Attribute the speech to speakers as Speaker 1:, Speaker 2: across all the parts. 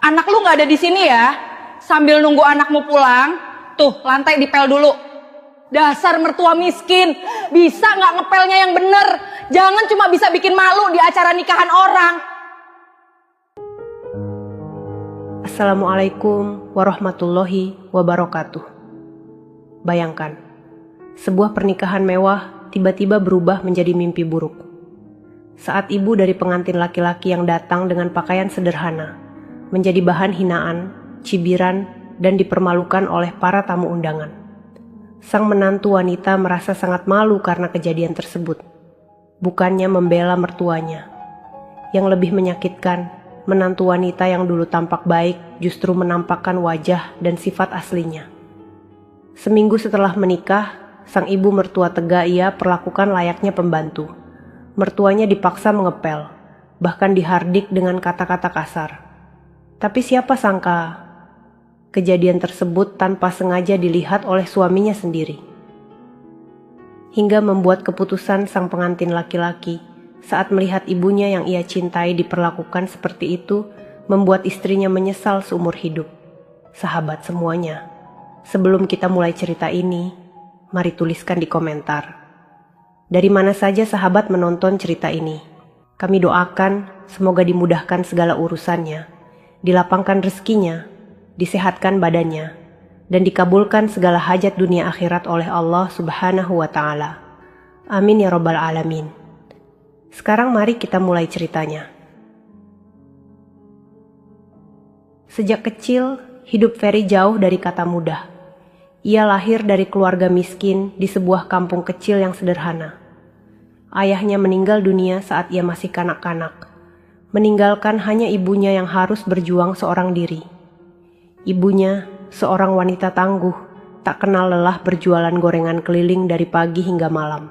Speaker 1: Anak lu nggak ada di sini ya? Sambil nunggu anakmu pulang, tuh lantai dipel dulu. Dasar mertua miskin, bisa nggak ngepelnya yang bener? Jangan cuma bisa bikin malu di acara nikahan orang.
Speaker 2: Assalamualaikum warahmatullahi wabarakatuh. Bayangkan, sebuah pernikahan mewah tiba-tiba berubah menjadi mimpi buruk. Saat ibu dari pengantin laki-laki yang datang dengan pakaian sederhana, menjadi bahan hinaan, cibiran, dan dipermalukan oleh para tamu undangan. Sang menantu wanita merasa sangat malu karena kejadian tersebut. Bukannya membela mertuanya. Yang lebih menyakitkan, menantu wanita yang dulu tampak baik justru menampakkan wajah dan sifat aslinya. Seminggu setelah menikah, sang ibu mertua tegak ia perlakukan layaknya pembantu. Mertuanya dipaksa mengepel, bahkan dihardik dengan kata-kata kasar. Tapi siapa sangka kejadian tersebut tanpa sengaja dilihat oleh suaminya sendiri. Hingga membuat keputusan sang pengantin laki-laki saat melihat ibunya yang ia cintai diperlakukan seperti itu, membuat istrinya menyesal seumur hidup. Sahabat semuanya, sebelum kita mulai cerita ini, mari tuliskan di komentar. Dari mana saja sahabat menonton cerita ini? Kami doakan semoga dimudahkan segala urusannya, dilapangkan rezekinya, disehatkan badannya, dan dikabulkan segala hajat dunia akhirat oleh Allah Subhanahu wa Ta'ala. Amin ya Rabbal Alamin. Sekarang mari kita mulai ceritanya. Sejak kecil, hidup Ferry jauh dari kata mudah. Ia lahir dari keluarga miskin di sebuah kampung kecil yang sederhana. Ayahnya meninggal dunia saat ia masih kanak-kanak, meninggalkan hanya ibunya yang harus berjuang seorang diri. Ibunya, seorang wanita tangguh, tak kenal lelah berjualan gorengan keliling dari pagi hingga malam.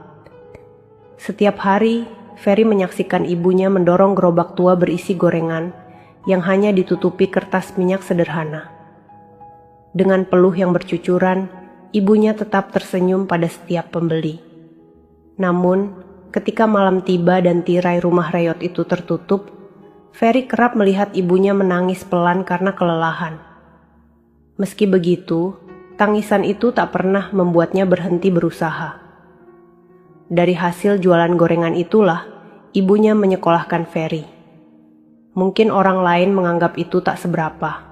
Speaker 2: Setiap hari, Ferry menyaksikan ibunya mendorong gerobak tua berisi gorengan yang hanya ditutupi kertas minyak sederhana. Dengan peluh yang bercucuran, ibunya tetap tersenyum pada setiap pembeli. Namun, ketika malam tiba dan tirai rumah reyot itu tertutup, Ferry kerap melihat ibunya menangis pelan karena kelelahan. Meski begitu, tangisan itu tak pernah membuatnya berhenti berusaha. Dari hasil jualan gorengan itulah, ibunya menyekolahkan Ferry. Mungkin orang lain menganggap itu tak seberapa,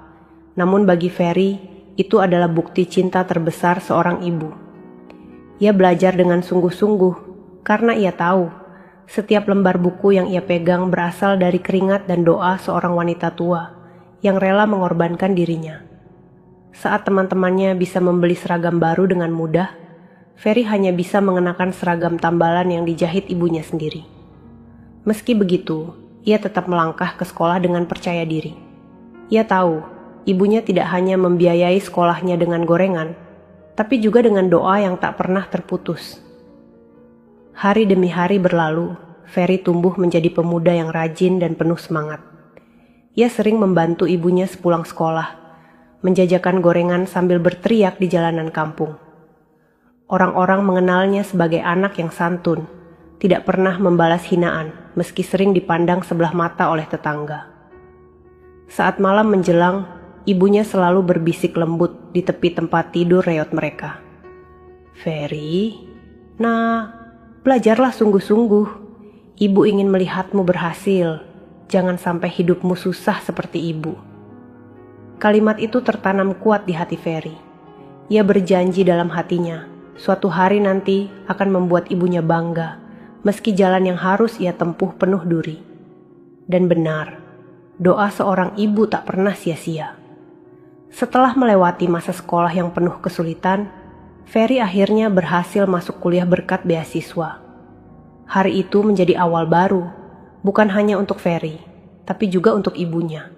Speaker 2: namun bagi Ferry, itu adalah bukti cinta terbesar seorang ibu. Ia belajar dengan sungguh-sungguh, karena ia tahu, setiap lembar buku yang ia pegang berasal dari keringat dan doa seorang wanita tua, yang rela mengorbankan dirinya. Saat teman-temannya bisa membeli seragam baru dengan mudah, Ferry hanya bisa mengenakan seragam tambalan yang dijahit ibunya sendiri. Meski begitu, ia tetap melangkah ke sekolah dengan percaya diri. Ia tahu, ibunya tidak hanya membiayai sekolahnya dengan gorengan, tapi juga dengan doa yang tak pernah terputus. Hari demi hari berlalu, Ferry tumbuh menjadi pemuda yang rajin dan penuh semangat. Ia sering membantu ibunya sepulang sekolah, menjajakan gorengan sambil berteriak di jalanan kampung. Orang-orang mengenalnya sebagai anak yang santun, tidak pernah membalas hinaan meski sering dipandang sebelah mata oleh tetangga. Saat malam menjelang, ibunya selalu berbisik lembut di tepi tempat tidur reyot mereka. "Ferry, belajarlah sungguh-sungguh. Ibu ingin melihatmu berhasil. Jangan sampai hidupmu susah seperti ibu." Kalimat itu tertanam kuat di hati Ferry. Ia berjanji dalam hatinya, suatu hari nanti akan membuat ibunya bangga, meski jalan yang harus ia tempuh penuh duri. Dan benar, doa seorang ibu tak pernah sia-sia. Setelah melewati masa sekolah yang penuh kesulitan, Ferry akhirnya berhasil masuk kuliah berkat beasiswa. Hari itu menjadi awal baru, bukan hanya untuk Ferry, tapi juga untuk ibunya.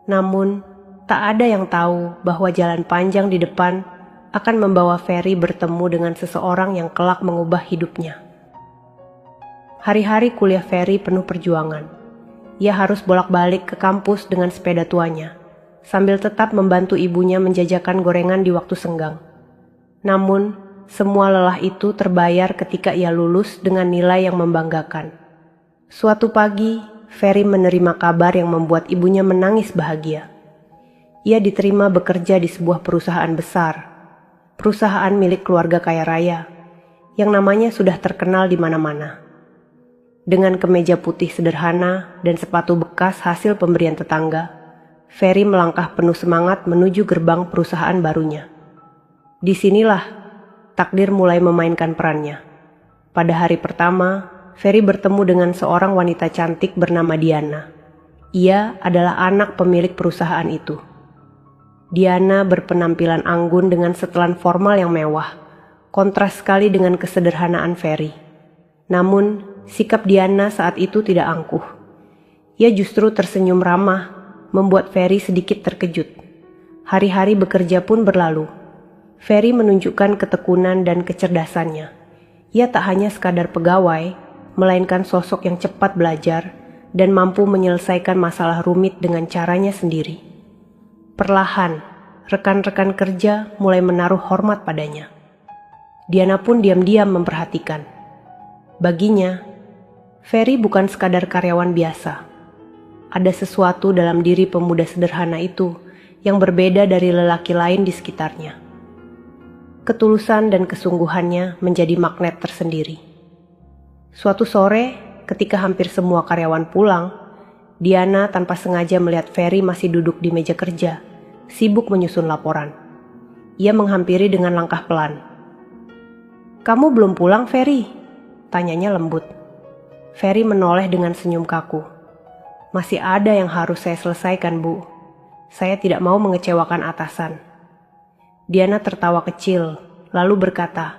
Speaker 2: Namun, tak ada yang tahu bahwa jalan panjang di depan akan membawa Ferry bertemu dengan seseorang yang kelak mengubah hidupnya. Hari-hari kuliah Ferry penuh perjuangan. Ia harus bolak-balik ke kampus dengan sepeda tuanya, sambil tetap membantu ibunya menjajakan gorengan di waktu senggang. Namun, semua lelah itu terbayar ketika ia lulus dengan nilai yang membanggakan. Suatu pagi, Ferry menerima kabar yang membuat ibunya menangis bahagia. Ia diterima bekerja di sebuah perusahaan besar, perusahaan milik keluarga kaya raya, yang namanya sudah terkenal di mana-mana. Dengan kemeja putih sederhana dan sepatu bekas hasil pemberian tetangga, Ferry melangkah penuh semangat menuju gerbang perusahaan barunya. Disinilah takdir mulai memainkan perannya. Pada hari pertama, Ferry bertemu dengan seorang wanita cantik bernama Diana. Ia adalah anak pemilik perusahaan itu. Diana berpenampilan anggun dengan setelan formal yang mewah, kontras sekali dengan kesederhanaan Ferry. Namun, sikap Diana saat itu tidak angkuh. Ia justru tersenyum ramah, membuat Ferry sedikit terkejut. Hari-hari bekerja pun berlalu. Ferry menunjukkan ketekunan dan kecerdasannya. Ia tak hanya sekadar pegawai, melainkan sosok yang cepat belajar dan mampu menyelesaikan masalah rumit dengan caranya sendiri. Perlahan, rekan-rekan kerja mulai menaruh hormat padanya. Diana pun diam-diam memperhatikan. Baginya, Ferry bukan sekadar karyawan biasa. Ada sesuatu dalam diri pemuda sederhana itu yang berbeda dari lelaki lain di sekitarnya. Ketulusan dan kesungguhannya menjadi magnet tersendiri. Suatu sore, ketika hampir semua karyawan pulang, Diana tanpa sengaja melihat Ferry masih duduk di meja kerja, sibuk menyusun laporan. Ia menghampiri dengan langkah pelan. "Kamu belum pulang, Ferry?" tanyanya lembut. Ferry menoleh dengan senyum kaku. "Masih ada yang harus saya selesaikan, Bu. Saya tidak mau mengecewakan atasan." Diana tertawa kecil, lalu berkata,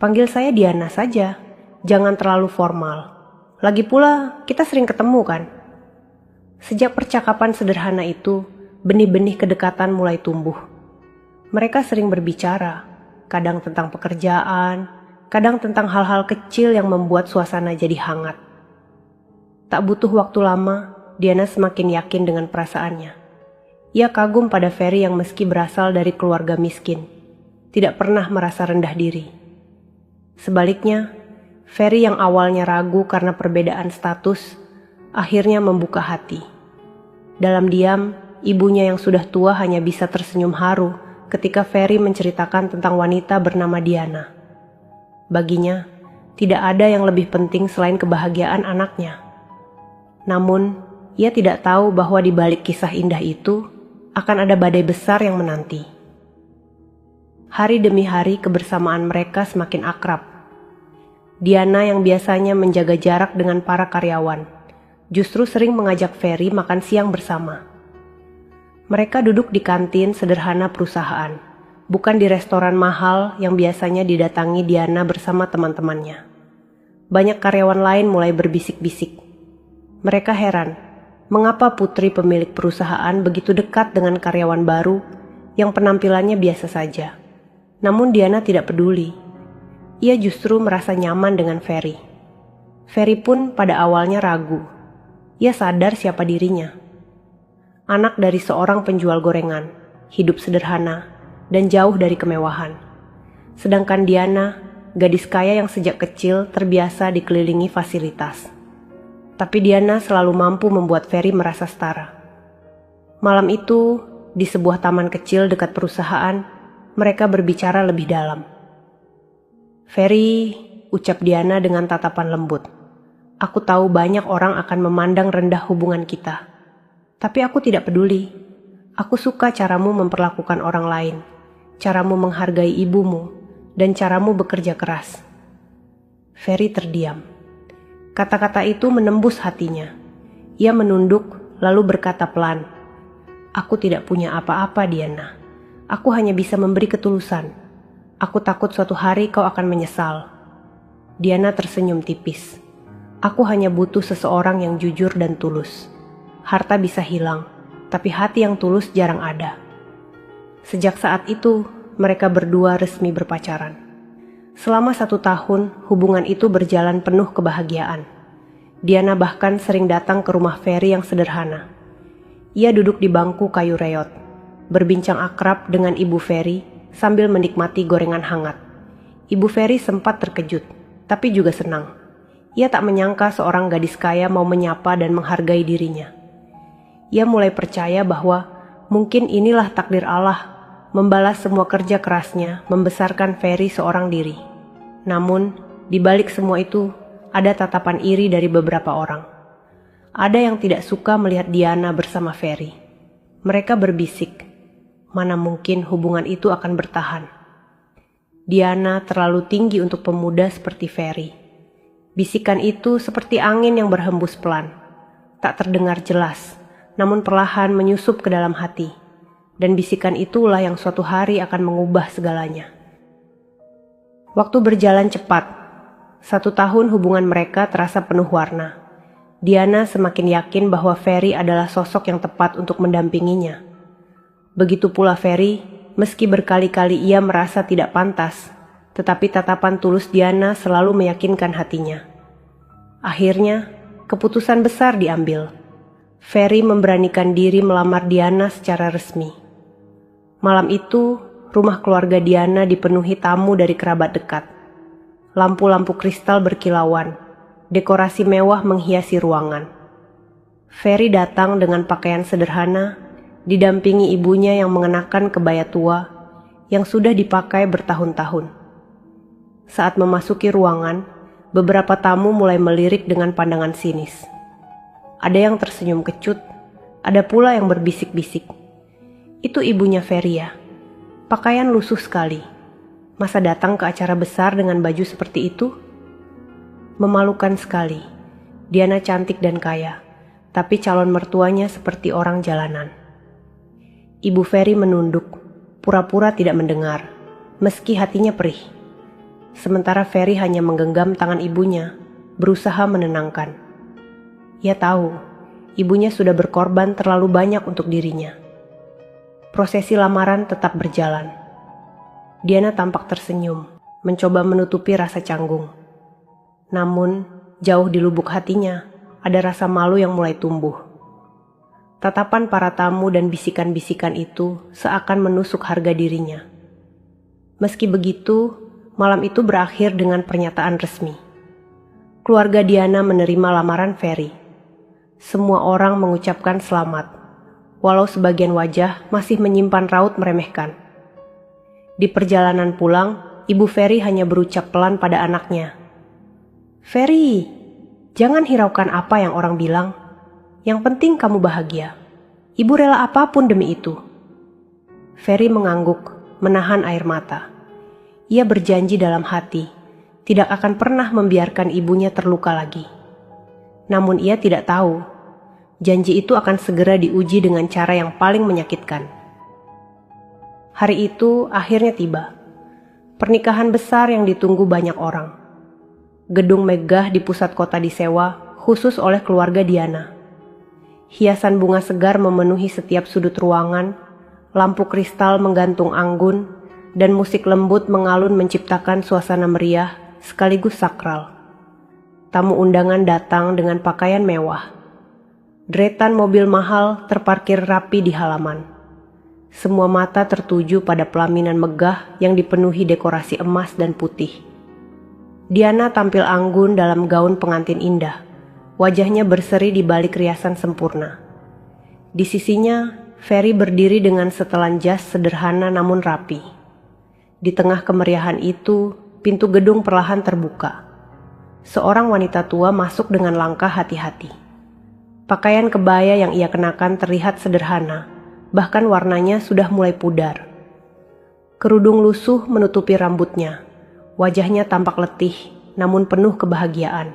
Speaker 2: "Panggil saya Diana saja, jangan terlalu formal. Lagi pula, kita sering ketemu kan?" Sejak percakapan sederhana itu, benih-benih kedekatan mulai tumbuh. Mereka sering berbicara, kadang tentang pekerjaan, kadang tentang hal-hal kecil yang membuat suasana jadi hangat. Tak butuh waktu lama, Diana semakin yakin dengan perasaannya. Ia kagum pada Ferry yang meski berasal dari keluarga miskin, tidak pernah merasa rendah diri. Sebaliknya, Ferry yang awalnya ragu karena perbedaan status, akhirnya membuka hati. Dalam diam, ibunya yang sudah tua hanya bisa tersenyum haru ketika Ferry menceritakan tentang wanita bernama Diana. Baginya, tidak ada yang lebih penting selain kebahagiaan anaknya. Namun, ia tidak tahu bahwa di balik kisah indah itu akan ada badai besar yang menanti. Hari demi hari kebersamaan mereka semakin akrab. Diana yang biasanya menjaga jarak dengan para karyawan, justru sering mengajak Ferry makan siang bersama. Mereka duduk di kantin sederhana perusahaan, bukan di restoran mahal yang biasanya didatangi Diana bersama teman-temannya. Banyak karyawan lain mulai berbisik-bisik. Mereka heran, mengapa putri pemilik perusahaan begitu dekat dengan karyawan baru yang penampilannya biasa saja. Namun Diana tidak peduli. Ia justru merasa nyaman dengan Ferry. Ferry pun pada awalnya ragu. Ia sadar siapa dirinya. Anak dari seorang penjual gorengan, hidup sederhana, dan jauh dari kemewahan. Sedangkan Diana, gadis kaya yang sejak kecil terbiasa dikelilingi fasilitas. Tapi Diana selalu mampu membuat Ferry merasa setara. Malam itu, di sebuah taman kecil dekat perusahaan, mereka berbicara lebih dalam. "Ferry," ucap Diana dengan tatapan lembut, "aku tahu banyak orang akan memandang rendah hubungan kita. Tapi aku tidak peduli. Aku suka caramu memperlakukan orang lain, caramu menghargai ibumu, dan caramu bekerja keras." Ferry terdiam. Kata-kata itu menembus hatinya. Ia menunduk lalu berkata pelan, "Aku tidak punya apa-apa, Diana. Aku hanya bisa memberi ketulusan. Aku takut suatu hari kau akan menyesal." Diana tersenyum tipis. "Aku hanya butuh seseorang yang jujur dan tulus. Harta bisa hilang, tapi hati yang tulus jarang ada." Sejak saat itu, mereka berdua resmi berpacaran. Selama 1 tahun, hubungan itu berjalan penuh kebahagiaan. Diana bahkan sering datang ke rumah Ferry yang sederhana. Ia duduk di bangku kayu reot, berbincang akrab dengan ibu Ferry sambil menikmati gorengan hangat. Ibu Ferry sempat terkejut, tapi juga senang. Ia tak menyangka seorang gadis kaya mau menyapa dan menghargai dirinya. Ia mulai percaya bahwa Mungkin inilah takdir Allah, membalas semua kerja kerasnya, membesarkan Ferry seorang diri. Namun, di balik semua itu, ada tatapan iri dari beberapa orang. Ada yang tidak suka melihat Diana bersama Ferry. Mereka berbisik, mana mungkin hubungan itu akan bertahan. Diana terlalu tinggi untuk pemuda seperti Ferry. Bisikan itu seperti angin yang berhembus pelan, tak terdengar jelas, namun perlahan menyusup ke dalam hati. Dan bisikan itulah yang suatu hari akan mengubah segalanya. Waktu berjalan cepat. 1 tahun hubungan mereka terasa penuh warna. Diana semakin yakin bahwa Ferry adalah sosok yang tepat untuk mendampinginya. Begitu pula Ferry, meski berkali-kali ia merasa tidak pantas, tetapi tatapan tulus Diana selalu meyakinkan hatinya. Akhirnya, keputusan besar diambil. Ferry memberanikan diri melamar Diana secara resmi. Malam itu, rumah keluarga Diana dipenuhi tamu dari kerabat dekat. Lampu-lampu kristal berkilauan, dekorasi mewah menghiasi ruangan. Ferry datang dengan pakaian sederhana, didampingi ibunya yang mengenakan kebaya tua yang sudah dipakai bertahun-tahun. Saat memasuki ruangan, beberapa tamu mulai melirik dengan pandangan sinis. Ada yang tersenyum kecut, ada pula yang berbisik-bisik. Itu ibunya Ferry ya. Pakaian lusuh sekali. Masa datang ke acara besar dengan baju seperti itu? Memalukan sekali. Diana cantik dan kaya, tapi calon mertuanya seperti orang jalanan. Ibu Ferry menunduk, pura-pura tidak mendengar, meski hatinya perih. Sementara Ferry hanya menggenggam tangan ibunya, berusaha menenangkan. Ia tahu, ibunya sudah berkorban terlalu banyak untuk dirinya. Prosesi lamaran tetap berjalan. Diana tampak tersenyum, mencoba menutupi rasa canggung. Namun, jauh di lubuk hatinya, ada rasa malu yang mulai tumbuh. Tatapan para tamu dan bisikan-bisikan itu seakan menusuk harga dirinya. Meski begitu, malam itu berakhir dengan pernyataan resmi. Keluarga Diana menerima lamaran Ferry. Semua orang mengucapkan selamat, walau sebagian wajah masih menyimpan raut meremehkan. Di perjalanan pulang, Ibu Ferry hanya berucap pelan pada anaknya. "Ferry, jangan hiraukan apa yang orang bilang. Yang penting kamu bahagia. Ibu rela apapun demi itu." Ferry mengangguk, menahan air mata. Ia berjanji dalam hati, tidak akan pernah membiarkan ibunya terluka lagi. Namun ia tidak tahu, janji itu akan segera diuji dengan cara yang paling menyakitkan. Hari itu akhirnya tiba. Pernikahan besar yang ditunggu banyak orang. Gedung megah di pusat kota disewa khusus oleh keluarga Diana. Hiasan bunga segar memenuhi setiap sudut ruangan, lampu kristal menggantung anggun, dan musik lembut mengalun menciptakan suasana meriah sekaligus sakral. Tamu undangan datang dengan pakaian mewah. Deretan mobil mahal terparkir rapi di halaman. Semua mata tertuju pada pelaminan megah yang dipenuhi dekorasi emas dan putih. Diana tampil anggun dalam gaun pengantin indah. Wajahnya berseri di balik riasan sempurna. Di sisinya, Ferry berdiri dengan setelan jas sederhana namun rapi. Di tengah kemeriahan itu, pintu gedung perlahan terbuka. Seorang wanita tua masuk dengan langkah hati-hati. Pakaian kebaya yang ia kenakan terlihat sederhana, bahkan warnanya sudah mulai pudar. Kerudung lusuh menutupi rambutnya. Wajahnya tampak letih, namun penuh kebahagiaan.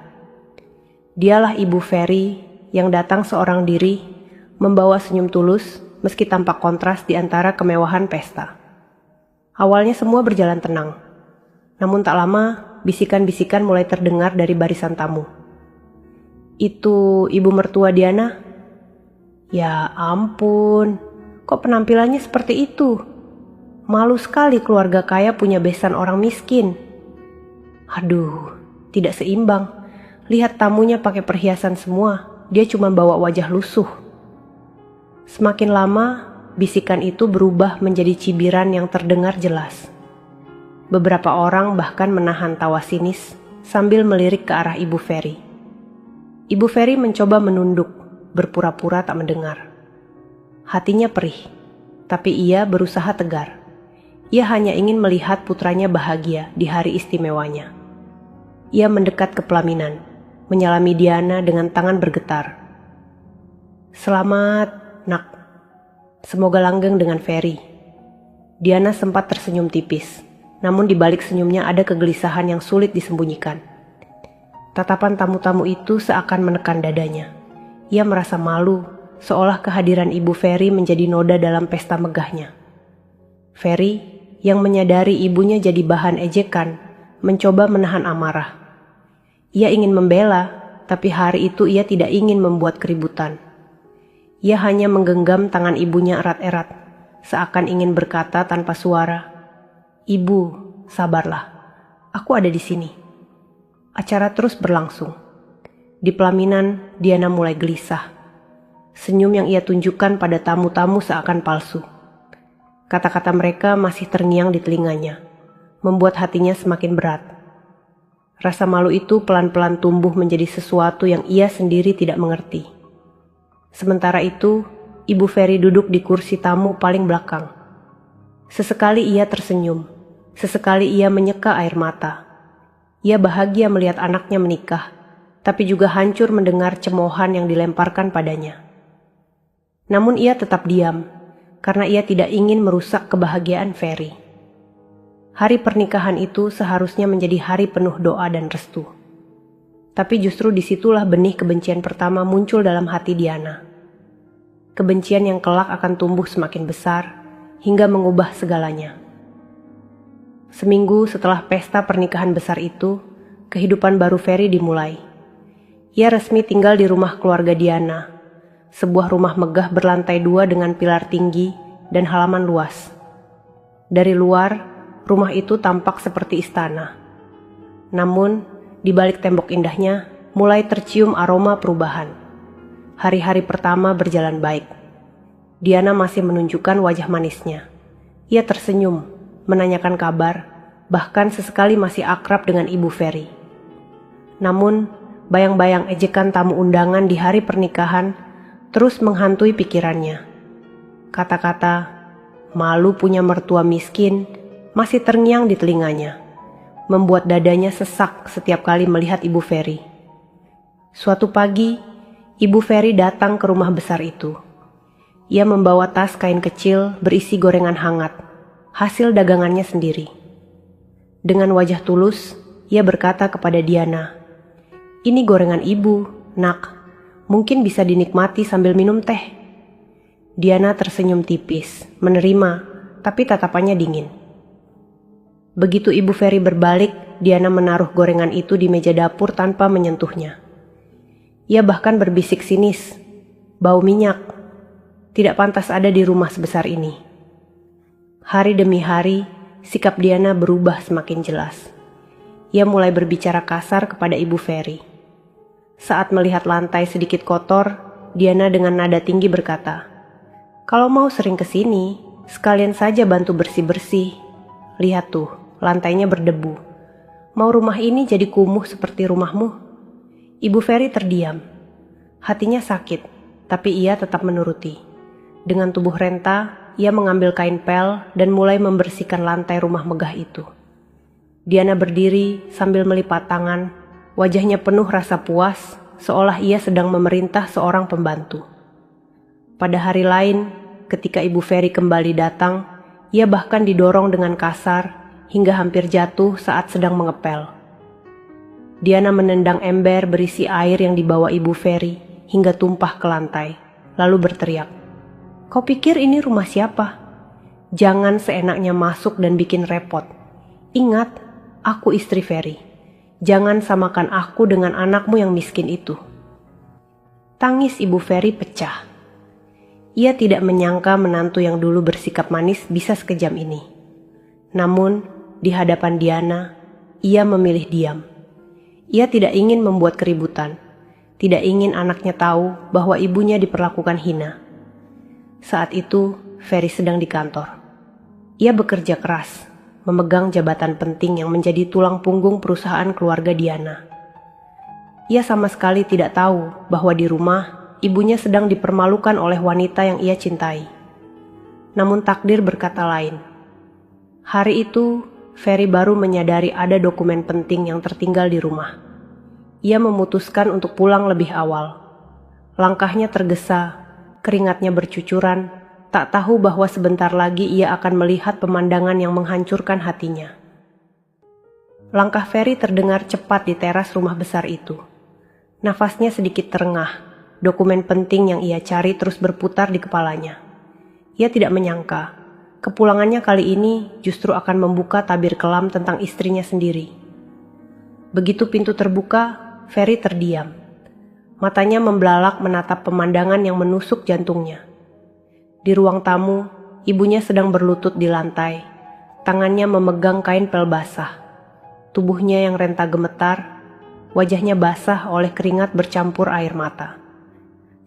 Speaker 2: Dialah Ibu Ferry yang datang seorang diri, membawa senyum tulus meski tampak kontras di antara kemewahan pesta. Awalnya semua berjalan tenang, namun tak lama bisikan-bisikan mulai terdengar dari barisan tamu. "Itu ibu mertua Diana?" "Ya ampun, kok penampilannya seperti itu? Malu sekali keluarga kaya punya besan orang miskin." "Aduh, tidak seimbang. Lihat tamunya pakai perhiasan semua, dia cuma bawa wajah lusuh." Semakin lama, bisikan itu berubah menjadi cibiran yang terdengar jelas. Beberapa orang bahkan menahan tawa sinis sambil melirik ke arah Ibu Ferry. Ibu Ferry mencoba menunduk, berpura-pura tak mendengar. Hatinya perih. Tapi ia berusaha tegar. Ia hanya ingin melihat putranya bahagia di hari istimewanya. Ia mendekat ke pelaminan, menyalami Diana dengan tangan bergetar. "Selamat, Nak. Semoga langgeng dengan Ferry." Diana sempat tersenyum tipis, namun di balik senyumnya ada kegelisahan yang sulit disembunyikan. Tatapan tamu-tamu itu seakan menekan dadanya. Ia merasa malu, seolah kehadiran Ibu Ferry menjadi noda dalam pesta megahnya. Ferry, yang menyadari ibunya jadi bahan ejekan, mencoba menahan amarah. Ia ingin membela, tapi hari itu ia tidak ingin membuat keributan. Ia hanya menggenggam tangan ibunya erat-erat, seakan ingin berkata tanpa suara, "Ibu, sabarlah. Aku ada di sini." Acara terus berlangsung. Di pelaminan, Diana mulai gelisah. Senyum yang ia tunjukkan pada tamu-tamu seakan palsu. Kata-kata mereka masih terngiang di telinganya, membuat hatinya semakin berat. Rasa malu itu pelan-pelan tumbuh menjadi sesuatu yang ia sendiri tidak mengerti. Sementara itu, Ibu Ferry duduk di kursi tamu paling belakang. Sesekali ia tersenyum, sesekali ia menyeka air mata. Ia bahagia melihat anaknya menikah, tapi juga hancur mendengar cemoohan yang dilemparkan padanya. Namun ia tetap diam, karena ia tidak ingin merusak kebahagiaan Ferry. Hari pernikahan itu seharusnya menjadi hari penuh doa dan restu. Tapi justru disitulah benih kebencian pertama muncul dalam hati Diana. Kebencian yang kelak akan tumbuh semakin besar, hingga mengubah segalanya. Seminggu setelah pesta pernikahan besar itu, kehidupan baru Ferry dimulai. Ia resmi tinggal di rumah keluarga Diana, sebuah rumah megah berlantai 2 dengan pilar tinggi dan halaman luas. Dari luar, rumah itu tampak seperti istana. Namun, di balik tembok indahnya, mulai tercium aroma perubahan. Hari-hari pertama berjalan baik. Diana masih menunjukkan wajah manisnya. Ia tersenyum, menanyakan kabar, bahkan sesekali masih akrab dengan Ibu Ferry. Namun, bayang-bayang ejekan tamu undangan di hari pernikahan terus menghantui pikirannya. Kata-kata, "Malu punya mertua miskin," masih terngiang di telinganya, membuat dadanya sesak setiap kali melihat Ibu Ferry. Suatu pagi, Ibu Ferry datang ke rumah besar itu. Ia membawa tas kain kecil berisi gorengan hangat, hasil dagangannya sendiri. Dengan wajah tulus, ia berkata kepada Diana, "Ini gorengan ibu, Nak. Mungkin bisa dinikmati sambil minum teh." Diana tersenyum tipis, menerima, tapi tatapannya dingin. Begitu Ibu Ferry berbalik, Diana menaruh gorengan itu di meja dapur tanpa menyentuhnya. Ia bahkan berbisik sinis, "Bau minyak. Tidak pantas ada di rumah sebesar ini." Hari demi hari, sikap Diana berubah semakin jelas. Ia mulai berbicara kasar kepada Ibu Ferry. Saat melihat lantai sedikit kotor, Diana dengan nada tinggi berkata, "Kalau mau sering ke sini, sekalian saja bantu bersih-bersih. Lihat tuh, lantainya berdebu. Mau rumah ini jadi kumuh seperti rumahmu?" Ibu Ferry terdiam. Hatinya sakit, tapi ia tetap menuruti. Dengan tubuh renta, ia mengambil kain pel dan mulai membersihkan lantai rumah megah itu. Diana berdiri sambil melipat tangan, wajahnya penuh rasa puas, seolah ia sedang memerintah seorang pembantu. Pada hari lain, ketika Ibu Ferry kembali datang, ia bahkan didorong dengan kasar hingga hampir jatuh saat sedang mengepel. Diana menendang ember berisi air yang dibawa Ibu Ferry hingga tumpah ke lantai, lalu berteriak, "Kau pikir ini rumah siapa? Jangan seenaknya masuk dan bikin repot. Ingat, aku istri Ferry. Jangan samakan aku dengan anakmu yang miskin itu." Tangis Ibu Ferry pecah. Ia tidak menyangka menantu yang dulu bersikap manis bisa sekejam ini. Namun, di hadapan Diana, ia memilih diam. Ia tidak ingin membuat keributan, tidak ingin anaknya tahu bahwa ibunya diperlakukan hina. Saat itu, Ferry sedang di kantor. Ia bekerja keras, memegang jabatan penting yang menjadi tulang punggung perusahaan keluarga Diana. Ia sama sekali tidak tahu bahwa di rumah, ibunya sedang dipermalukan oleh wanita yang ia cintai. namun takdir berkata lain. Hari itu, Ferry baru menyadari ada dokumen penting yang tertinggal di rumah. Ia memutuskan untuk pulang lebih awal. Langkahnya tergesa, keringatnya bercucuran, tak tahu bahwa sebentar lagi ia akan melihat pemandangan yang menghancurkan hatinya. Langkah Ferry terdengar cepat di teras rumah besar itu. Nafasnya sedikit terengah, dokumen penting yang ia cari terus berputar di kepalanya. Ia tidak menyangka, kepulangannya kali ini justru akan membuka tabir kelam tentang istrinya sendiri. Begitu pintu terbuka, Ferry terdiam. Matanya membelalak menatap pemandangan yang menusuk jantungnya. Di ruang tamu, ibunya sedang berlutut di lantai. Tangannya memegang kain pel basah. Tubuhnya yang renta gemetar, wajahnya basah oleh keringat bercampur air mata.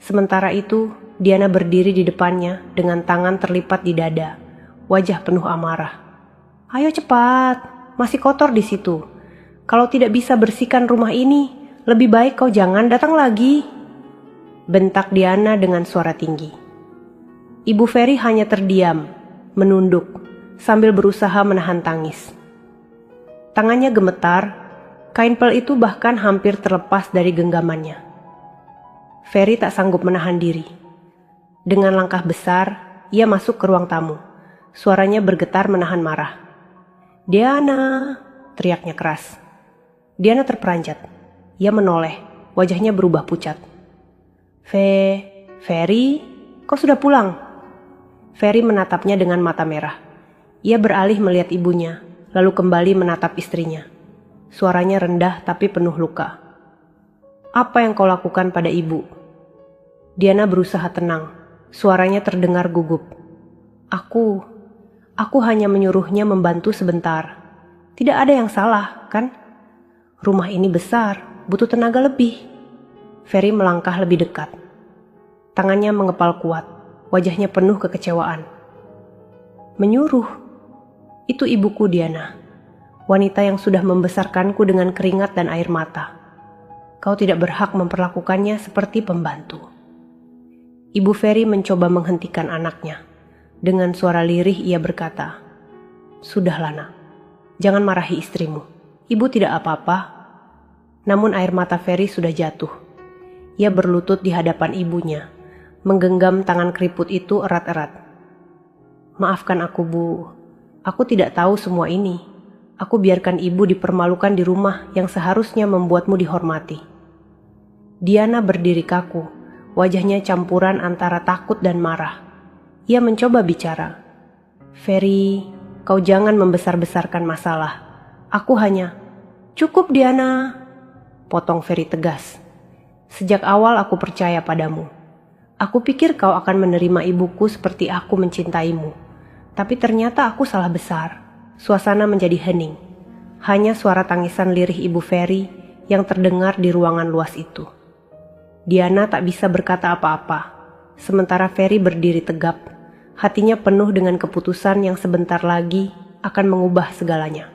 Speaker 2: Sementara itu, Diana berdiri di depannya dengan tangan terlipat di dada, wajah penuh amarah. "Ayo cepat, masih kotor di situ. Kalau tidak bisa bersihkan rumah ini, lebih baik kau jangan datang lagi," bentak Diana dengan suara tinggi. Ibu Ferry hanya terdiam, menunduk, sambil berusaha menahan tangis. Tangannya gemetar, kain pel itu bahkan hampir terlepas dari genggamannya. Ferry tak sanggup menahan diri. Dengan langkah besar, ia masuk ke ruang tamu. Suaranya bergetar menahan marah. "Diana!" teriaknya keras. Diana terperanjat. Ia menoleh, wajahnya berubah pucat. Ferry, kau sudah pulang?" Ferry menatapnya dengan mata merah. Ia beralih melihat ibunya, lalu kembali menatap istrinya. Suaranya rendah tapi penuh luka. "Apa yang kau lakukan pada ibu?" Diana berusaha tenang. Suaranya terdengar gugup. Aku hanya menyuruhnya membantu sebentar. Tidak ada yang salah, kan? Rumah ini besar, butuh tenaga lebih." Ferry melangkah lebih dekat. Tangannya mengepal kuat, wajahnya penuh kekecewaan. "Menyuruh? Itu ibuku, Diana. Wanita yang sudah membesarkanku dengan keringat dan air mata. Kau tidak berhak memperlakukannya seperti pembantu." Ibu Ferry mencoba menghentikan anaknya. Dengan suara lirih ia berkata, "Sudahlah nak, jangan marahi istrimu. Ibu tidak apa-apa." Namun air mata Ferry sudah jatuh. Ia berlutut di hadapan ibunya, menggenggam tangan keriput itu erat-erat. "Maafkan aku, Bu. Aku tidak tahu semua ini. Aku biarkan ibu dipermalukan di rumah yang seharusnya membuatmu dihormati." Diana berdiri kaku. Wajahnya campuran antara takut dan marah. Ia mencoba bicara. "Ferry, kau jangan membesar-besarkan masalah. Aku hanya..." "Cukup, Diana," potong Ferry tegas. "Sejak awal aku percaya padamu. Aku pikir kau akan menerima ibuku seperti aku mencintaimu. Tapi ternyata aku salah besar." Suasana menjadi hening. Hanya suara tangisan lirih ibu Ferry yang terdengar di ruangan luas itu. Diana tak bisa berkata apa-apa, sementara Ferry berdiri tegap, hatinya penuh dengan keputusan yang sebentar lagi akan mengubah segalanya.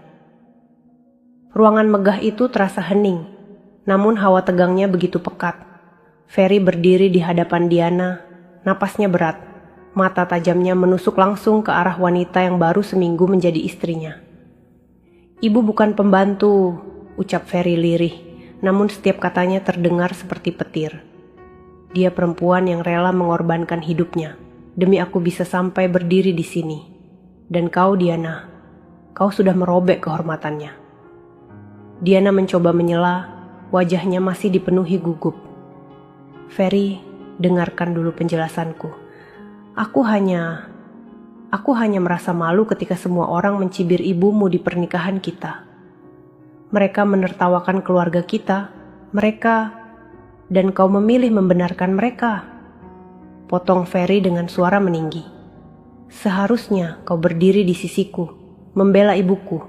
Speaker 2: Ruangan megah itu terasa hening, namun hawa tegangnya begitu pekat. Ferry berdiri di hadapan Diana, napasnya berat, mata tajamnya menusuk langsung ke arah wanita yang baru seminggu menjadi istrinya. "Ibu bukan pembantu," ucap Ferry lirih. Namun setiap katanya terdengar seperti petir. "Dia perempuan yang rela mengorbankan hidupnya demi aku bisa sampai berdiri di sini. Dan kau, Diana, kau sudah merobek kehormatannya." Diana mencoba menyela, wajahnya masih dipenuhi gugup. "Ferry, dengarkan dulu penjelasanku. Aku hanya merasa malu ketika semua orang mencibir ibumu di pernikahan kita. Mereka menertawakan keluarga kita, dan kau memilih membenarkan mereka." Potong Ferry dengan suara meninggi. "Seharusnya kau berdiri di sisiku, membela ibuku.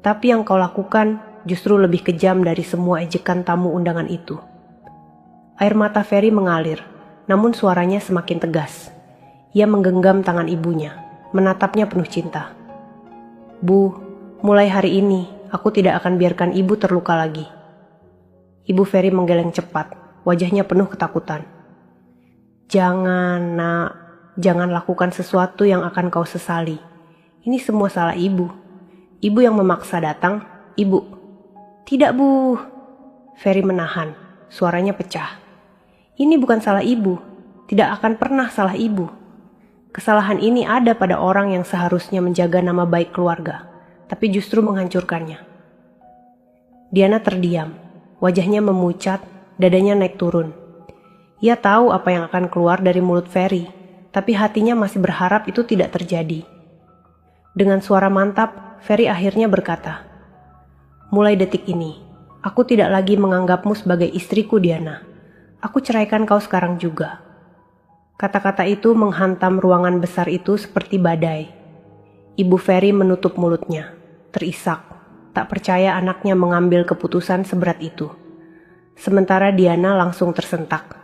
Speaker 2: Tapi yang kau lakukan justru lebih kejam dari semua ejekan tamu undangan itu." Air mata Ferry mengalir, namun suaranya semakin tegas. Ia menggenggam tangan ibunya, menatapnya penuh cinta. "Bu, mulai hari ini aku tidak akan biarkan ibu terluka lagi." Ibu Ferry menggeleng cepat, wajahnya penuh ketakutan. "Jangan, nak." jangan lakukan sesuatu yang akan kau sesali. Ini semua salah ibu. Ibu yang memaksa datang, ibu. Tidak, Bu. Ferry menahan, suaranya pecah. Ini bukan salah ibu, tidak akan pernah salah ibu. Kesalahan ini ada pada orang yang seharusnya menjaga nama baik keluarga, tapi justru menghancurkannya. Diana terdiam, wajahnya memucat, dadanya naik turun. Ia tahu apa yang akan keluar dari mulut Ferry, tapi hatinya masih berharap itu tidak terjadi. Dengan suara mantap, Ferry akhirnya berkata, "Mulai detik ini, aku tidak lagi menganggapmu sebagai istriku, Diana. Aku ceraikan kau sekarang juga." Kata-kata itu menghantam ruangan besar itu seperti badai. Ibu Ferry menutup mulutnya, terisak, tak percaya anaknya mengambil keputusan seberat itu. Sementara Diana langsung tersentak.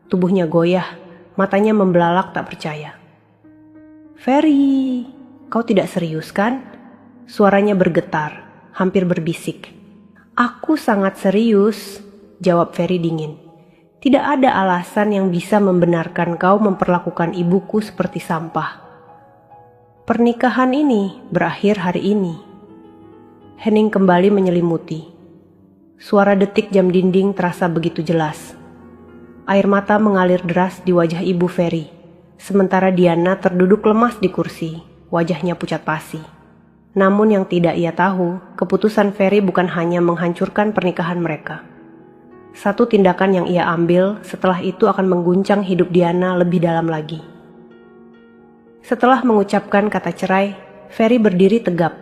Speaker 2: Tubuhnya goyah, matanya membelalak tak percaya. "Ferry, kau tidak serius kan?" Suaranya bergetar, hampir berbisik. "Aku sangat serius," jawab Ferry dingin. "Tidak ada alasan yang bisa membenarkan kau memperlakukan ibuku seperti sampah. Pernikahan ini berakhir hari ini." Hening kembali menyelimuti. Suara detik jam dinding terasa begitu jelas. Air mata mengalir deras di wajah ibu Ferry, sementara Diana terduduk lemas di kursi, wajahnya pucat pasi. Namun yang tidak ia tahu, keputusan Ferry bukan hanya menghancurkan pernikahan mereka. Satu tindakan yang ia ambil setelah itu akan mengguncang hidup Diana lebih dalam lagi. Setelah mengucapkan kata cerai, Ferry berdiri tegap.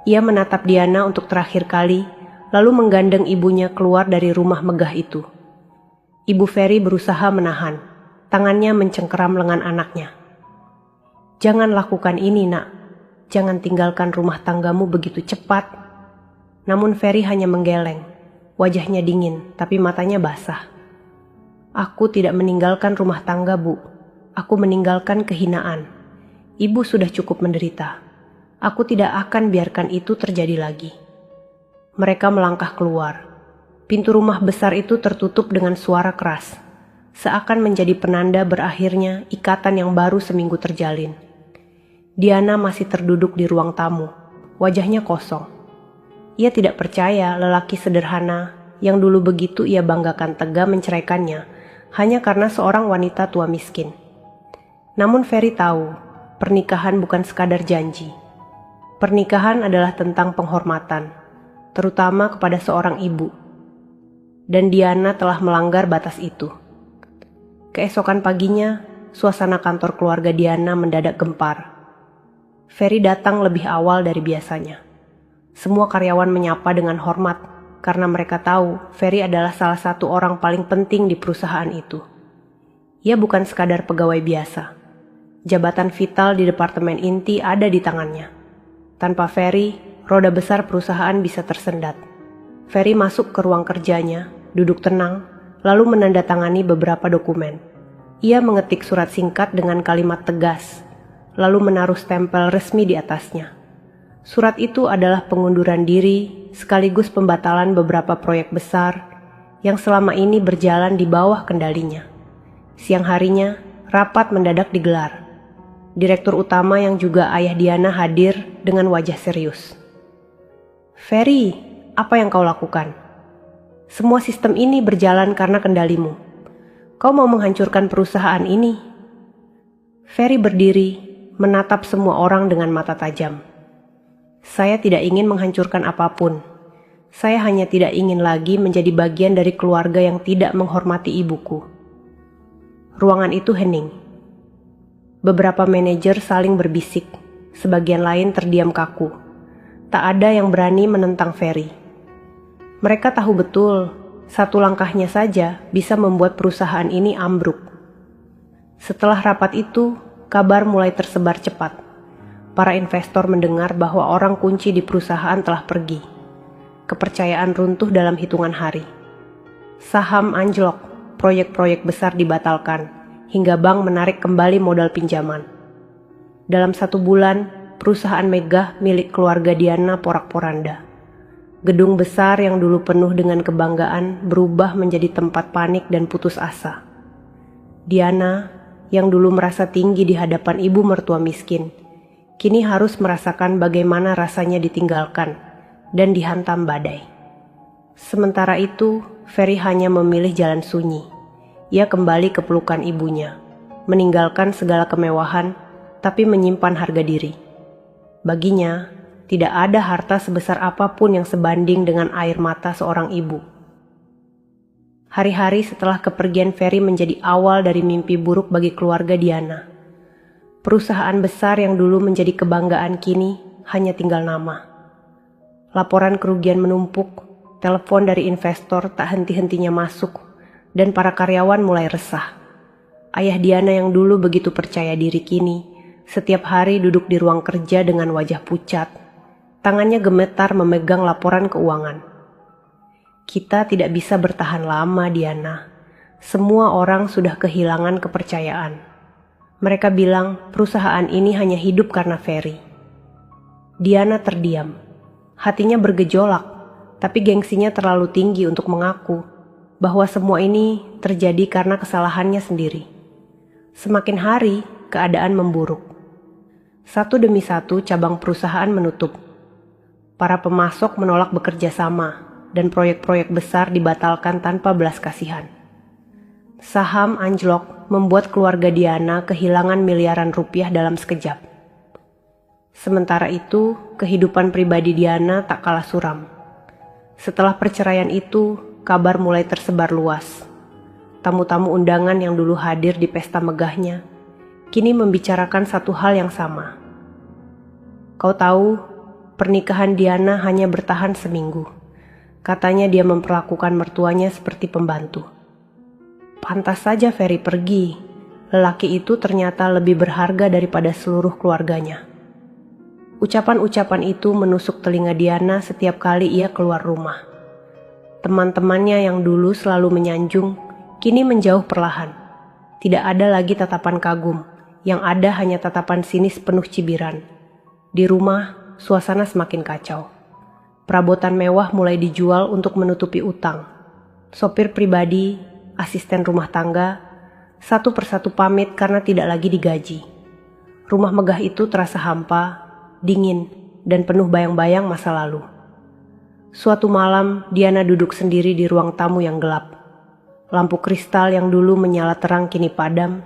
Speaker 2: Ia menatap Diana untuk terakhir kali, lalu menggandeng ibunya keluar dari rumah megah itu. Ibu Ferry berusaha menahan, tangannya mencengkeram lengan anaknya. "Jangan lakukan ini, Nak. Jangan tinggalkan rumah tanggamu begitu cepat." Namun Ferry hanya menggeleng, wajahnya dingin tapi matanya basah. "Aku tidak meninggalkan rumah tangga, Bu. Aku meninggalkan kehinaan. Ibu sudah cukup menderita. Aku tidak akan biarkan itu terjadi lagi." Mereka melangkah keluar. Pintu rumah besar itu tertutup dengan suara keras, seakan menjadi penanda berakhirnya ikatan yang baru seminggu terjalin. Diana masih terduduk di ruang tamu, wajahnya kosong. Ia tidak percaya lelaki sederhana yang dulu begitu ia banggakan tega menceraikannya hanya karena seorang wanita tua miskin. Namun Ferry tahu, pernikahan bukan sekadar janji. Pernikahan adalah tentang penghormatan, terutama kepada seorang ibu. Dan Diana telah melanggar batas itu. Keesokan paginya, suasana kantor keluarga Diana mendadak gempar. Ferry datang lebih awal dari biasanya. Semua karyawan menyapa dengan hormat karena mereka tahu Ferry adalah salah satu orang paling penting di perusahaan itu. Ia bukan sekadar pegawai biasa. Jabatan vital di departemen inti ada di tangannya. Tanpa Ferry, roda besar perusahaan bisa tersendat. Ferry masuk ke ruang kerjanya, duduk tenang, lalu menandatangani beberapa dokumen. Ia mengetik surat singkat dengan kalimat tegas, lalu menaruh stempel resmi di atasnya. Surat itu adalah pengunduran diri sekaligus pembatalan beberapa proyek besar yang selama ini berjalan di bawah kendalinya. Siang harinya, rapat mendadak digelar. Direktur utama yang juga ayah Diana hadir dengan wajah serius. "Ferry, apa yang kau lakukan? Semua sistem ini berjalan karena kendalimu. Kau mau menghancurkan perusahaan ini." Ferry berdiri, menatap semua orang dengan mata tajam. "Saya tidak ingin menghancurkan apapun. Saya hanya tidak ingin lagi menjadi bagian dari keluarga yang tidak menghormati ibuku." Ruangan itu hening. Beberapa manajer saling berbisik, sebagian lain terdiam kaku. Tak ada yang berani menentang Ferry. Mereka tahu betul, satu langkahnya saja bisa membuat perusahaan ini ambruk. Setelah rapat itu, kabar mulai tersebar cepat. Para investor mendengar bahwa orang kunci di perusahaan telah pergi. Kepercayaan runtuh dalam hitungan hari. Saham anjlok, proyek-proyek besar dibatalkan, hingga bank menarik kembali modal pinjaman. Dalam 1 bulan, perusahaan megah milik keluarga Diana porak-poranda. Gedung besar yang dulu penuh dengan kebanggaan berubah menjadi tempat panik dan putus asa. Diana, yang dulu merasa tinggi di hadapan ibu mertua miskin, kini harus merasakan bagaimana rasanya ditinggalkan dan dihantam badai. Sementara itu, Ferry hanya memilih jalan sunyi. Ia kembali ke pelukan ibunya, meninggalkan segala kemewahan, tapi menyimpan harga diri. Baginya, tidak ada harta sebesar apapun yang sebanding dengan air mata seorang ibu. Hari-hari setelah kepergian Ferry menjadi awal dari mimpi buruk bagi keluarga Diana. Perusahaan besar yang dulu menjadi kebanggaan kini hanya tinggal nama. Laporan kerugian menumpuk, telepon dari investor tak henti-hentinya masuk, dan para karyawan mulai resah. Ayah Diana yang dulu begitu percaya diri kini, setiap hari duduk di ruang kerja dengan wajah pucat. Tangannya gemetar memegang laporan keuangan. Kita tidak bisa bertahan lama, Diana. Semua orang sudah kehilangan kepercayaan. Mereka bilang perusahaan ini hanya hidup karena Ferry. Diana terdiam. Hatinya bergejolak, tapi gengsinya terlalu tinggi untuk mengaku bahwa semua ini terjadi karena kesalahannya sendiri. Semakin hari, keadaan memburuk. Satu demi satu cabang perusahaan menutup. Para pemasok menolak bekerja sama, dan proyek-proyek besar dibatalkan tanpa belas kasihan. Saham anjlok membuat keluarga Diana kehilangan miliaran rupiah dalam sekejap. Sementara itu, kehidupan pribadi Diana tak kalah suram. Setelah perceraian itu, kabar mulai tersebar luas. Tamu-tamu undangan yang dulu hadir di pesta megahnya, kini membicarakan satu hal yang sama. Kau tahu, pernikahan Diana hanya bertahan seminggu. Katanya dia memperlakukan mertuanya seperti pembantu. Pantas saja Ferry pergi. Lelaki itu ternyata lebih berharga daripada seluruh keluarganya. Ucapan-ucapan itu menusuk telinga Diana setiap kali ia keluar rumah. Teman-temannya yang dulu selalu menyanjung, kini menjauh perlahan. Tidak ada lagi tatapan kagum, yang ada hanya tatapan sinis penuh cibiran. Di rumah, suasana semakin kacau. Perabotan mewah mulai dijual untuk menutupi utang. Sopir pribadi, asisten rumah tangga, satu persatu pamit karena tidak lagi digaji. Rumah megah itu terasa hampa, dingin, dan penuh bayang-bayang masa lalu. Suatu malam, Diana duduk sendiri di ruang tamu yang gelap. Lampu kristal yang dulu menyala terang kini padam,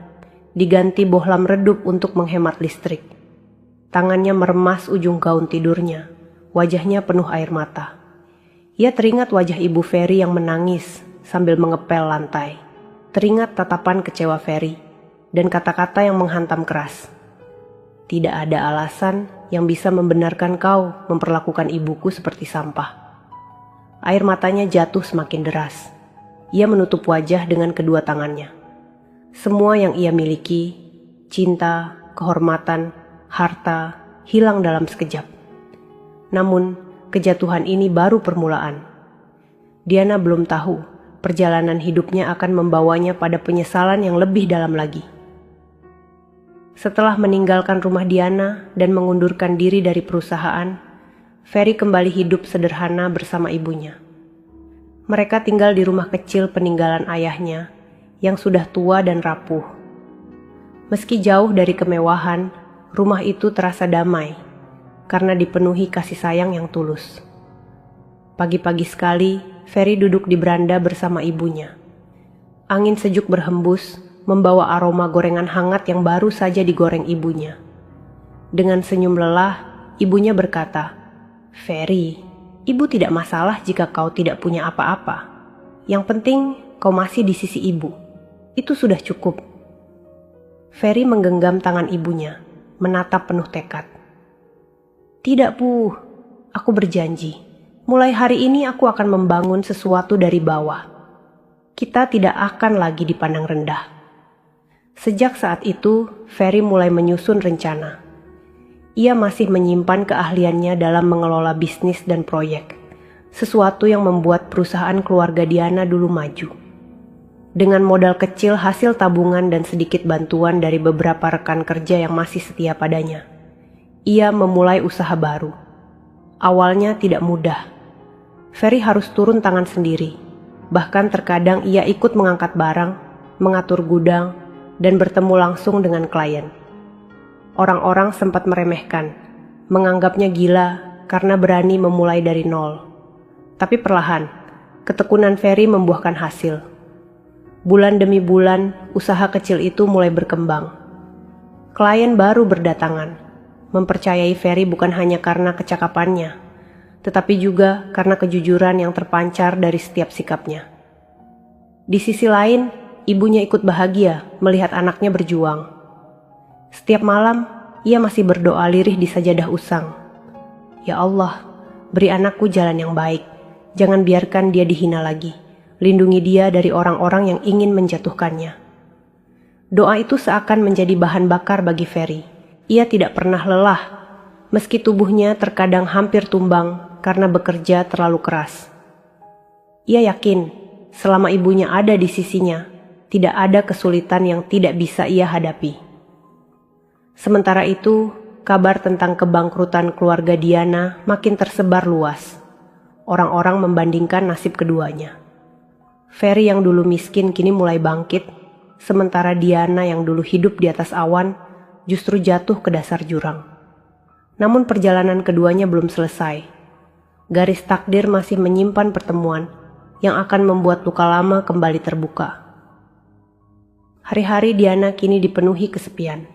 Speaker 2: diganti bohlam redup untuk menghemat listrik. Tangannya meremas ujung gaun tidurnya. Wajahnya penuh air mata. Ia teringat wajah ibu Ferry yang menangis sambil mengepel lantai. Teringat tatapan kecewa Ferry dan kata-kata yang menghantam keras. Tidak ada alasan yang bisa membenarkan kau memperlakukan ibuku seperti sampah. Air matanya jatuh semakin deras. Ia menutup wajah dengan kedua tangannya. Semua yang ia miliki, cinta, kehormatan, harta, hilang dalam sekejap. Namun, kejatuhan ini baru permulaan. Diana belum tahu perjalanan hidupnya akan membawanya pada penyesalan yang lebih dalam lagi. Setelah meninggalkan rumah Diana dan mengundurkan diri dari perusahaan, Ferry kembali hidup sederhana bersama ibunya. Mereka tinggal di rumah kecil peninggalan ayahnya yang sudah tua dan rapuh. Meski jauh dari kemewahan, rumah itu terasa damai karena dipenuhi kasih sayang yang tulus. Pagi-pagi sekali, Ferry duduk di beranda bersama ibunya. Angin sejuk berhembus, membawa aroma gorengan hangat yang baru saja digoreng ibunya. Dengan senyum lelah, ibunya berkata, "Ferry, ibu tidak masalah jika kau tidak punya apa-apa. Yang penting kau masih di sisi ibu. Itu sudah cukup." Ferry menggenggam tangan ibunya, menatap penuh tekad. "Tidak, Bu. Aku berjanji. Mulai hari ini aku akan membangun sesuatu dari bawah. Kita tidak akan lagi dipandang rendah." Sejak saat itu, Ferry mulai menyusun rencana. Ia masih menyimpan keahliannya dalam mengelola bisnis dan proyek, sesuatu yang membuat perusahaan keluarga Diana dulu maju. Dengan modal kecil hasil tabungan dan sedikit bantuan dari beberapa rekan kerja yang masih setia padanya, ia memulai usaha baru. Awalnya tidak mudah. Ferry harus turun tangan sendiri. Bahkan terkadang ia ikut mengangkat barang, mengatur gudang, dan bertemu langsung dengan klien. Orang-orang sempat meremehkan, menganggapnya gila karena berani memulai dari nol. Tapi perlahan, ketekunan Ferry membuahkan hasil. Bulan demi bulan, usaha kecil itu mulai berkembang. Klien baru berdatangan, mempercayai Ferry bukan hanya karena kecakapannya, tetapi juga karena kejujuran yang terpancar dari setiap sikapnya. Di sisi lain, ibunya ikut bahagia melihat anaknya berjuang. Setiap malam, ia masih berdoa lirih di sajadah usang. Ya Allah, beri anakku jalan yang baik. Jangan biarkan dia dihina lagi. Lindungi dia dari orang-orang yang ingin menjatuhkannya. Doa itu seakan menjadi bahan bakar bagi Ferry. Ia tidak pernah lelah, meski tubuhnya terkadang hampir tumbang karena bekerja terlalu keras. Ia yakin, selama ibunya ada di sisinya, tidak ada kesulitan yang tidak bisa ia hadapi. Sementara itu, kabar tentang kebangkrutan keluarga Diana makin tersebar luas. Orang-orang membandingkan nasib keduanya. Ferry yang dulu miskin kini mulai bangkit, sementara Diana yang dulu hidup di atas awan justru jatuh ke dasar jurang. Namun perjalanan keduanya belum selesai. Garis takdir masih menyimpan pertemuan yang akan membuat luka lama kembali terbuka. Hari-hari Diana kini dipenuhi kesepian.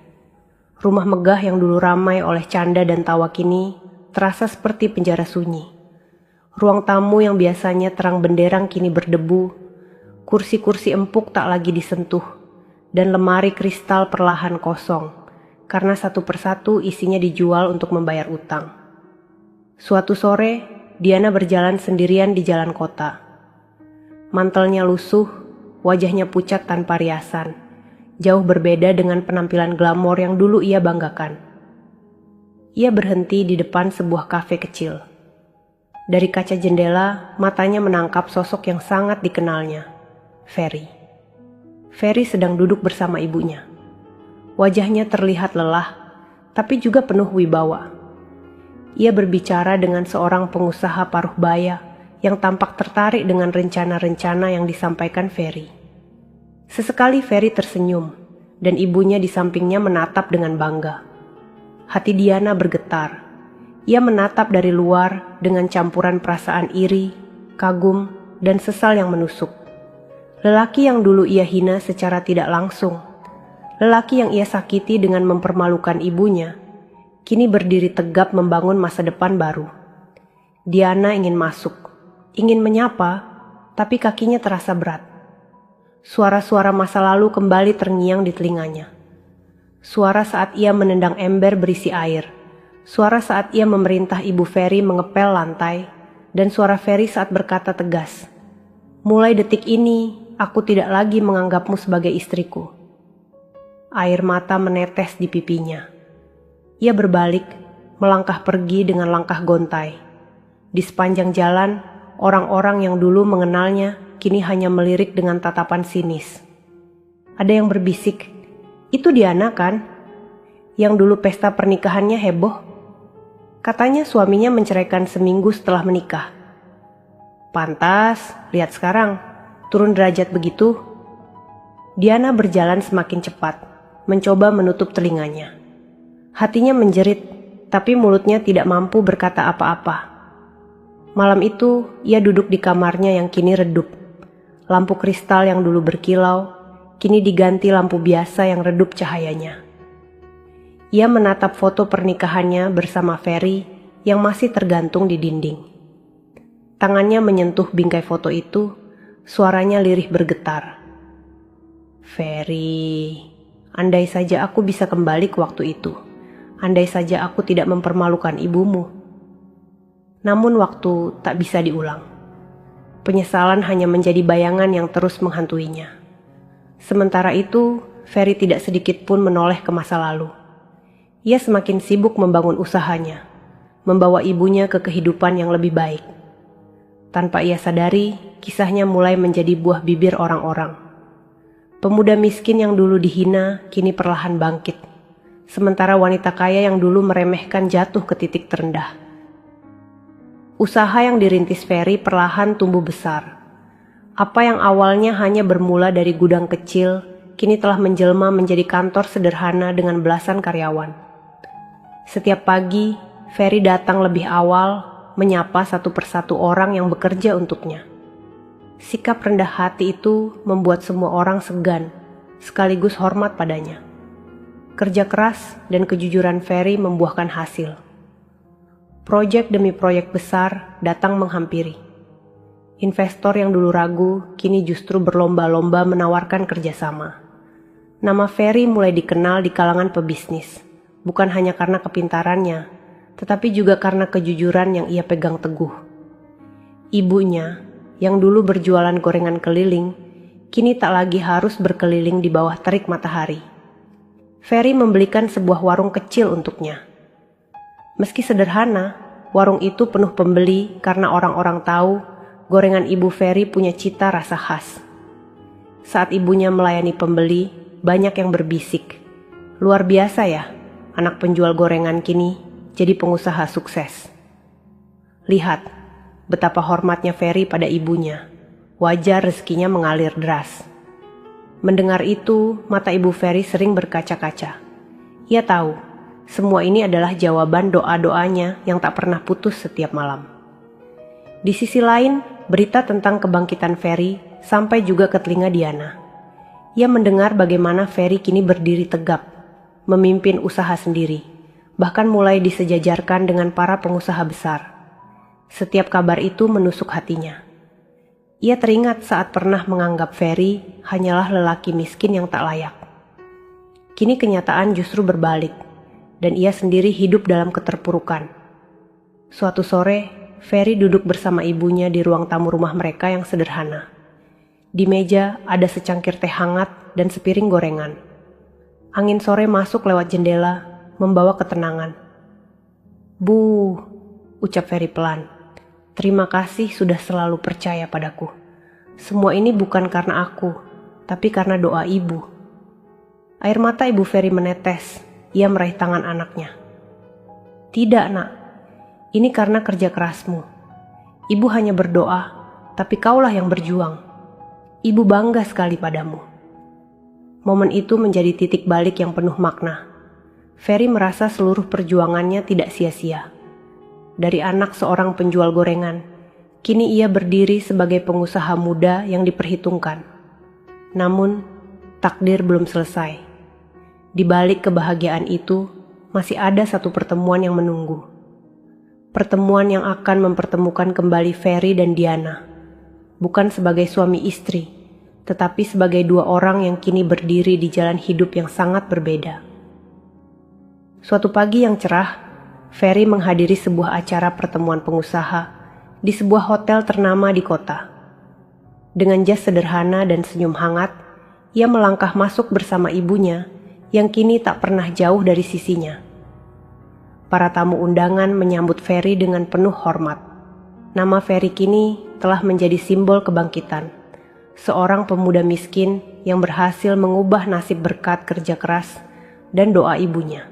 Speaker 2: Rumah megah yang dulu ramai oleh canda dan tawa kini terasa seperti penjara sunyi. Ruang tamu yang biasanya terang benderang kini berdebu, kursi-kursi empuk tak lagi disentuh, dan lemari kristal perlahan kosong, karena satu persatu isinya dijual untuk membayar utang. Suatu sore, Diana berjalan sendirian di jalan kota. Mantelnya lusuh, wajahnya pucat tanpa riasan, jauh berbeda dengan penampilan glamor yang dulu ia banggakan. Ia berhenti di depan sebuah kafe kecil. Dari kaca jendela, matanya menangkap sosok yang sangat dikenalnya, Ferry. Ferry sedang duduk bersama ibunya. Wajahnya terlihat lelah, tapi juga penuh wibawa. Ia berbicara dengan seorang pengusaha paruh baya yang tampak tertarik dengan rencana-rencana yang disampaikan Ferry. Sesekali Ferry tersenyum, dan ibunya di sampingnya menatap dengan bangga. Hati Diana bergetar. Ia menatap dari luar dengan campuran perasaan iri, kagum, dan sesal yang menusuk. Lelaki yang dulu ia hina secara tidak langsung, lelaki yang ia sakiti dengan mempermalukan ibunya, kini berdiri tegap membangun masa depan baru. Diana ingin masuk, ingin menyapa, tapi kakinya terasa berat. Suara-suara masa lalu kembali terngiang di telinganya. Suara saat ia menendang ember berisi air. Suara saat ia memerintah ibu Ferry mengepel lantai, dan suara Ferry saat berkata tegas, "Mulai detik ini, aku tidak lagi menganggapmu sebagai istriku." Air mata menetes di pipinya. Ia berbalik, melangkah pergi dengan langkah gontai. Di sepanjang jalan, orang-orang yang dulu mengenalnya kini hanya melirik dengan tatapan sinis. Ada yang berbisik, "Itu Diana kan? Yang dulu pesta pernikahannya heboh. Katanya suaminya menceraikan seminggu setelah menikah. Pantas, lihat sekarang, turun derajat begitu." Diana berjalan semakin cepat, mencoba menutup telinganya. Hatinya menjerit, tapi mulutnya tidak mampu berkata apa-apa. Malam itu, ia duduk di kamarnya yang kini redup. Lampu kristal yang dulu berkilau, kini diganti lampu biasa yang redup cahayanya. Ia menatap foto pernikahannya bersama Ferry yang masih tergantung di dinding. Tangannya menyentuh bingkai foto itu, suaranya lirih bergetar. "Ferry, andai saja aku bisa kembali ke waktu itu. Andai saja aku tidak mempermalukan ibumu." Namun waktu tak bisa diulang. Penyesalan hanya menjadi bayangan yang terus menghantuinya. Sementara itu, Ferry tidak sedikit pun menoleh ke masa lalu. Ia semakin sibuk membangun usahanya, membawa ibunya ke kehidupan yang lebih baik. Tanpa ia sadari, kisahnya mulai menjadi buah bibir orang-orang. Pemuda miskin yang dulu dihina, kini perlahan bangkit. Sementara wanita kaya yang dulu meremehkan jatuh ke titik terendah. Usaha yang dirintis Ferry perlahan tumbuh besar. Apa yang awalnya hanya bermula dari gudang kecil, kini telah menjelma menjadi kantor sederhana dengan belasan karyawan. Setiap pagi, Ferry datang lebih awal, menyapa satu persatu orang yang bekerja untuknya. Sikap rendah hati itu membuat semua orang segan, sekaligus hormat padanya. Kerja keras dan kejujuran Ferry membuahkan hasil. Proyek demi proyek besar datang menghampiri. Investor yang dulu ragu, kini justru berlomba-lomba menawarkan kerjasama. Nama Ferry mulai dikenal di kalangan pebisnis, bukan hanya karena kepintarannya, tetapi juga karena kejujuran yang ia pegang teguh. Ibunya, yang dulu berjualan gorengan keliling, kini tak lagi harus berkeliling di bawah terik matahari. Ferry membelikan sebuah warung kecil untuknya. Meski sederhana, warung itu penuh pembeli karena orang-orang tahu gorengan ibu Ferry punya cita rasa khas. Saat ibunya melayani pembeli, banyak yang berbisik, "Luar biasa ya, anak penjual gorengan kini jadi pengusaha sukses." Lihat betapa hormatnya Ferry pada ibunya. Wajar rezekinya mengalir deras. Mendengar itu, mata ibu Ferry sering berkaca-kaca. Ia tahu, semua ini adalah jawaban doa-doanya yang tak pernah putus setiap malam. Di sisi lain, berita tentang kebangkitan Ferry sampai juga ke telinga Diana. Ia mendengar bagaimana Ferry kini berdiri tegap, memimpin usaha sendiri, bahkan mulai disejajarkan dengan para pengusaha besar. Setiap kabar itu menusuk hatinya. Ia teringat saat pernah menganggap Ferry hanyalah lelaki miskin yang tak layak. Kini kenyataan justru berbalik, dan ia sendiri hidup dalam keterpurukan. Suatu sore, Ferry duduk bersama ibunya di ruang tamu rumah mereka yang sederhana. Di meja ada secangkir teh hangat dan sepiring gorengan. Angin sore masuk lewat jendela, membawa ketenangan. "Bu," ucap Ferry pelan, "terima kasih sudah selalu percaya padaku. Semua ini bukan karena aku, tapi karena doa ibu." Air mata ibu Ferry menetes, ia meraih tangan anaknya. "Tidak, nak. Ini karena kerja kerasmu. Ibu hanya berdoa, tapi kaulah yang berjuang. Ibu bangga sekali padamu." Momen itu menjadi titik balik yang penuh makna. Ferry merasa seluruh perjuangannya tidak sia-sia. Dari anak seorang penjual gorengan, kini ia berdiri sebagai pengusaha muda yang diperhitungkan. Namun, takdir belum selesai. Di balik kebahagiaan itu, masih ada satu pertemuan yang menunggu. Pertemuan yang akan mempertemukan kembali Ferry dan Diana. Bukan sebagai suami istri, tetapi sebagai dua orang yang kini berdiri di jalan hidup yang sangat berbeda. Suatu pagi yang cerah, Ferry menghadiri sebuah acara pertemuan pengusaha di sebuah hotel ternama di kota. Dengan jas sederhana dan senyum hangat, ia melangkah masuk bersama ibunya yang kini tak pernah jauh dari sisinya. Para tamu undangan menyambut Ferry dengan penuh hormat. Nama Ferry kini telah menjadi simbol kebangkitan. Seorang pemuda miskin yang berhasil mengubah nasib berkat kerja keras dan doa ibunya.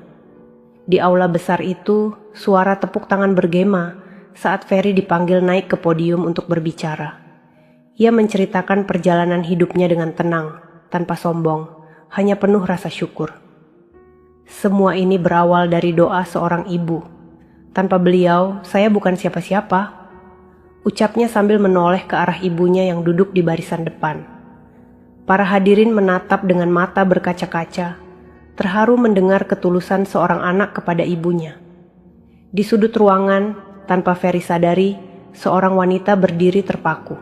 Speaker 2: Di aula besar itu, suara tepuk tangan bergema saat Ferry dipanggil naik ke podium untuk berbicara. Ia menceritakan perjalanan hidupnya dengan tenang, tanpa sombong, hanya penuh rasa syukur. Semua ini berawal dari doa seorang ibu. Tanpa beliau, saya bukan siapa-siapa, ucapnya sambil menoleh ke arah ibunya yang duduk di barisan depan. Para hadirin menatap dengan mata berkaca-kaca, terharu mendengar ketulusan seorang anak kepada ibunya. Di sudut ruangan, tanpa Ferry sadari, seorang wanita berdiri terpaku.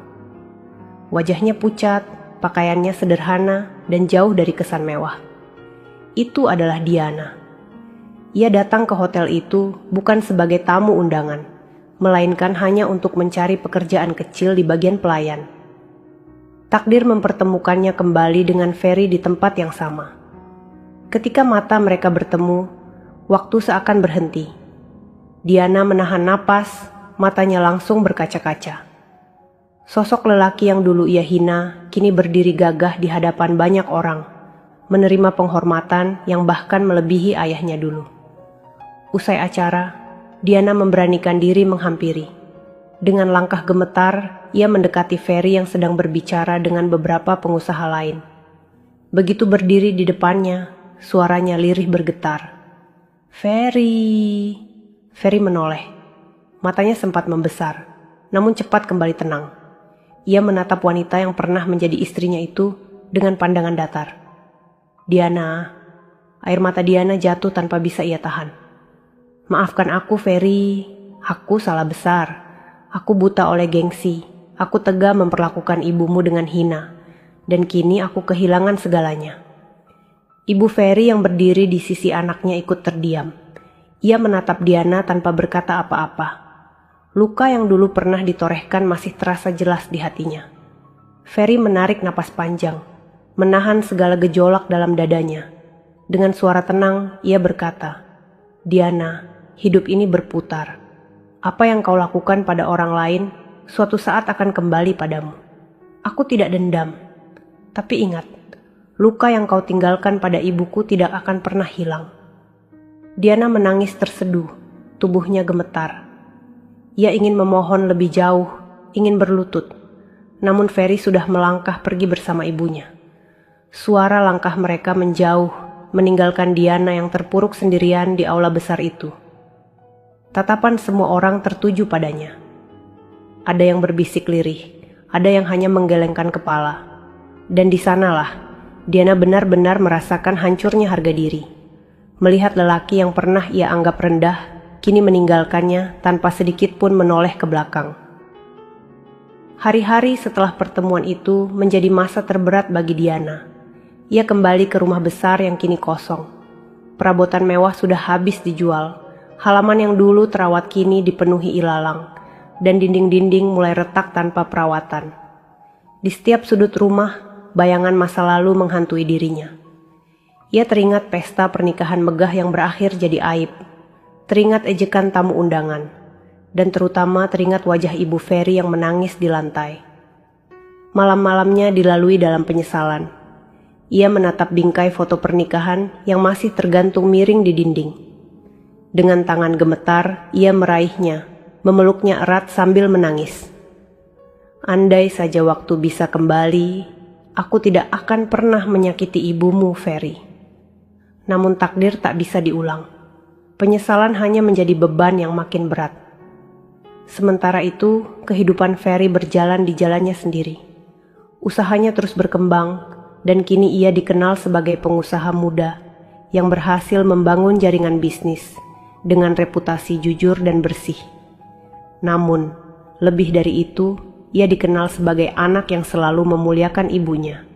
Speaker 2: Wajahnya pucat, pakaiannya sederhana, dan jauh dari kesan mewah. Itu adalah Diana. Ia datang ke hotel itu bukan sebagai tamu undangan, melainkan hanya untuk mencari pekerjaan kecil di bagian pelayan. Takdir mempertemukannya kembali dengan Ferry di tempat yang sama. Ketika mata mereka bertemu, waktu seakan berhenti. Diana menahan napas, matanya langsung berkaca-kaca. Sosok lelaki yang dulu ia hina, kini berdiri gagah di hadapan banyak orang, menerima penghormatan yang bahkan melebihi ayahnya dulu. Usai acara, Diana memberanikan diri menghampiri. Dengan langkah gemetar, ia mendekati Ferry yang sedang berbicara dengan beberapa pengusaha lain. Begitu berdiri di depannya, suaranya lirih bergetar. "Ferry." Ferry menoleh. Matanya sempat membesar, namun cepat kembali tenang. Ia menatap wanita yang pernah menjadi istrinya itu dengan pandangan datar. "Diana." Air mata Diana jatuh tanpa bisa ia tahan. "Maafkan aku, Ferry. Aku salah besar. Aku buta oleh gengsi. Aku tega memperlakukan ibumu dengan hina. Dan kini aku kehilangan segalanya." Ibu Ferry yang berdiri di sisi anaknya ikut terdiam. Ia menatap Diana tanpa berkata apa-apa. Luka yang dulu pernah ditorehkan masih terasa jelas di hatinya. Ferry menarik napas panjang, menahan segala gejolak dalam dadanya. Dengan suara tenang, ia berkata, "Diana, hidup ini berputar. Apa yang kau lakukan pada orang lain, suatu saat akan kembali padamu. Aku tidak dendam. Tapi ingat, luka yang kau tinggalkan pada ibuku tidak akan pernah hilang." Diana menangis terseduh, tubuhnya gemetar. Ia ingin memohon lebih jauh, ingin berlutut. Namun Ferry sudah melangkah pergi bersama ibunya. Suara langkah mereka menjauh, meninggalkan Diana yang terpuruk sendirian di aula besar itu. Tatapan semua orang tertuju padanya. Ada yang berbisik lirih, ada yang hanya menggelengkan kepala. Dan di sanalah Diana benar-benar merasakan hancurnya harga diri. Melihat lelaki yang pernah ia anggap rendah, kini meninggalkannya tanpa sedikit pun menoleh ke belakang. Hari-hari setelah pertemuan itu menjadi masa terberat bagi Diana. Ia kembali ke rumah besar yang kini kosong. Perabotan mewah sudah habis dijual. Halaman yang dulu terawat kini dipenuhi ilalang, dan dinding-dinding mulai retak tanpa perawatan. Di setiap sudut rumah, bayangan masa lalu menghantui dirinya. Ia teringat pesta pernikahan megah yang berakhir jadi aib, teringat ejekan tamu undangan, dan terutama teringat wajah Ibu Ferry yang menangis di lantai. Malam-malamnya dilalui dalam penyesalan. Ia menatap bingkai foto pernikahan yang masih tergantung miring di dinding. Dengan tangan gemetar, ia meraihnya, memeluknya erat sambil menangis. "Andai saja waktu bisa kembali, aku tidak akan pernah menyakiti ibumu, Ferry." Namun takdir tak bisa diulang. Penyesalan hanya menjadi beban yang makin berat. Sementara itu, kehidupan Ferry berjalan di jalannya sendiri. Usahanya terus berkembang, dan kini ia dikenal sebagai pengusaha muda yang berhasil membangun jaringan bisnis dengan reputasi jujur dan bersih. Namun, lebih dari itu, ia dikenal sebagai anak yang selalu memuliakan ibunya.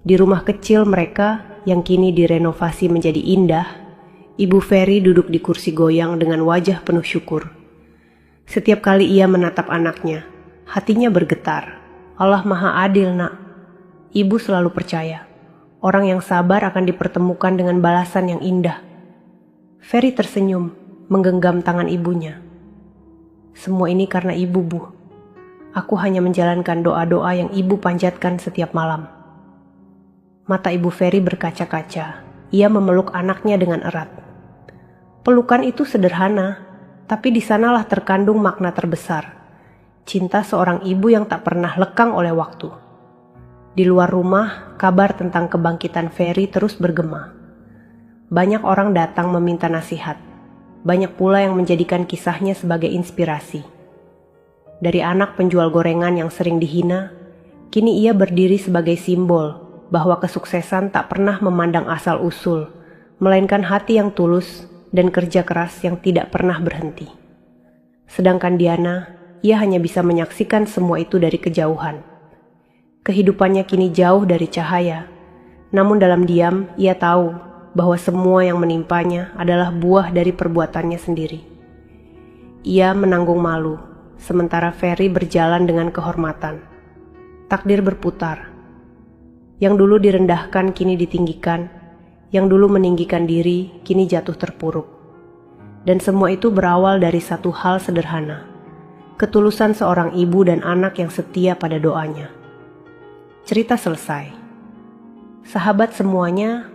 Speaker 2: Di rumah kecil mereka yang kini direnovasi menjadi indah, Ibu Ferry duduk di kursi goyang dengan wajah penuh syukur. Setiap kali ia menatap anaknya, hatinya bergetar. Allah Maha Adil, Nak. Ibu selalu percaya, orang yang sabar akan dipertemukan dengan balasan yang indah. Ferry tersenyum, menggenggam tangan ibunya. "Semua ini karena ibu, Bu. Aku hanya menjalankan doa-doa yang ibu panjatkan setiap malam." Mata Ibu Ferry berkaca-kaca. Ia memeluk anaknya dengan erat. Pelukan itu sederhana, tapi di sanalah terkandung makna terbesar. Cinta seorang ibu yang tak pernah lekang oleh waktu. Di luar rumah, kabar tentang kebangkitan Ferry terus bergema. Banyak orang datang meminta nasihat. Banyak pula yang menjadikan kisahnya sebagai inspirasi. Dari anak penjual gorengan yang sering dihina, kini ia berdiri sebagai simbol bahwa kesuksesan tak pernah memandang asal-usul, melainkan hati yang tulus dan kerja keras yang tidak pernah berhenti. Sedangkan Diana, ia hanya bisa menyaksikan semua itu dari kejauhan. Kehidupannya kini jauh dari cahaya, namun dalam diam ia tahu bahwa semua yang menimpanya adalah buah dari perbuatannya sendiri. Ia menanggung malu, sementara Ferry berjalan dengan kehormatan. Takdir berputar. Yang dulu direndahkan kini ditinggikan, yang dulu meninggikan diri kini jatuh terpuruk. Dan semua itu berawal dari satu hal sederhana, ketulusan seorang ibu dan anak yang setia pada doanya. Cerita selesai. Sahabat semuanya,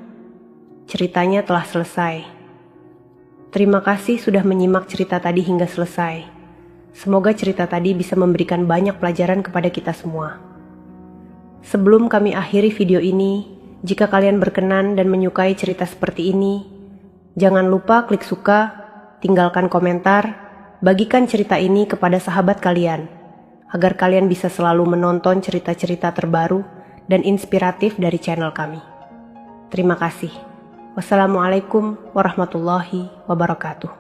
Speaker 2: ceritanya telah selesai. Terima kasih sudah menyimak cerita tadi hingga selesai. Semoga cerita tadi bisa memberikan banyak pelajaran kepada kita semua. Sebelum kami akhiri video ini, Jika kalian berkenan dan menyukai cerita seperti ini, jangan lupa klik suka, tinggalkan komentar, bagikan cerita ini kepada sahabat kalian, agar kalian bisa selalu menonton cerita-cerita terbaru dan inspiratif dari channel kami. Terima kasih. Wassalamualaikum warahmatullahi wabarakatuh.